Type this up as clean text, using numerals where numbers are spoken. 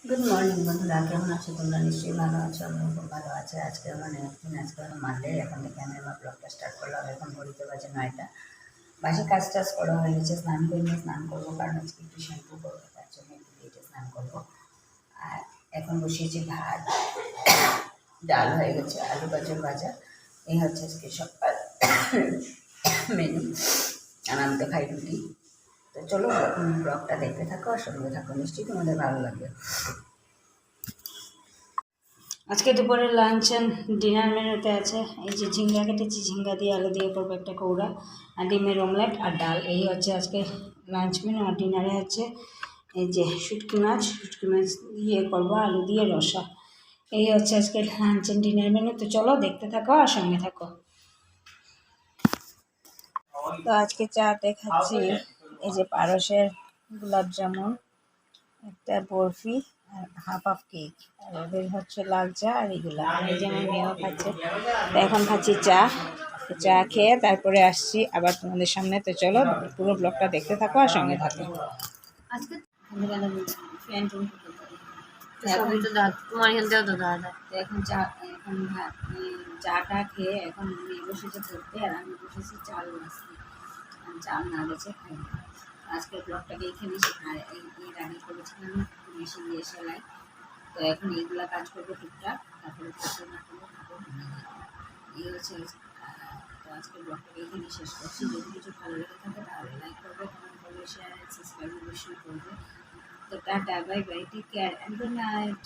Good morning বন্ধুরা, কেমন আছো তোমরা? নিশ্চয়ই ভালো আছো, আমিও খুব ভালো আছি। আজকে হলো মানডে। এখন থেকে আমি আমার ব্লগটা স্টার্ট করলাম। এখন ঘড়িতে বাজে 9টা। বাসি কাজ টাজ করা হয়ে গেছে, স্নান করে নিয়ে স্নান করবো, কারণ আজকে একটু শ্যাম্পু করবো, তার জন্য একটু লেটে স্নান করবো। আর এখন বসিয়েছি ভাত, ডাল হয়ে গেছে, আলু গাজর ভাজা। এই হচ্ছে আজকে সকাল মেনু। আর আমি তো খাই রুটি। তো চলো ব্লগটা দেখতে থাকো আর সঙ্গে থাকো, নিশ্চয়ই তোমাদের ভালো লাগবে। আজকে দুপুরে লাঞ্চ অ্যান্ড ডিনার মেনুতে আছে এই যে ঝিঙ্গা কেটেছি, ঝিঙ্গা দিয়ে আলু দিয়ে করবো একটা কৌড়া, আর ডিমের অমলেট আর ডাল। এই হচ্ছে আজকে লাঞ্চ মেনু। আর ডিনারে আছে এই যে শুটকি মাছ দিয়ে করবো আলু দিয়ে রসা। এই হচ্ছে আজকে লাঞ্চ অ্যান্ড ডিনার মেনু। তো চলো দেখতে থাকো আর সঙ্গে থাকো। তো আজকে চাতে খাচ্ছি এই যে পারসের গোলাপ জামুন, একটা বরফি আর হাফ কেক, আর ওদের হচ্ছে লাল চা আর এগুলো। আর এই যে আমার মেয়েও খাচ্ছে। তো এখন খাচ্ছি চা। চা খেয়ে তারপরে আসছি আবার তোমাদের সামনে। তো চলো পুরো ব্লগটা দেখতে থাকো আর সঙ্গে থাকো। আজকে এখন চাটা খেয়ে এখন মেয়ে বসেছে পড়তে, আর আমি বসেছি চাল বাঁচতে। চাল না বেছে খাই না। আজকের ব্লগটাকে এখানে এর আগে করেছিলাম মেশিন দিয়ে সেলাই। তো এখন এইগুলা কাজ করবো টুকটাক, তারপরে এই হচ্ছে। তো আজকের ব্লগটাকে এখানে শেষ করছি। যদি কিছু ভালো লেগে থাকে তাহলে লাইক করবে, কমেন্ট করবে, শেয়ার অ্যান্ড সাবস্ক্রাইব অবশ্যই করবে। তো tata, bye bye, take care and good night.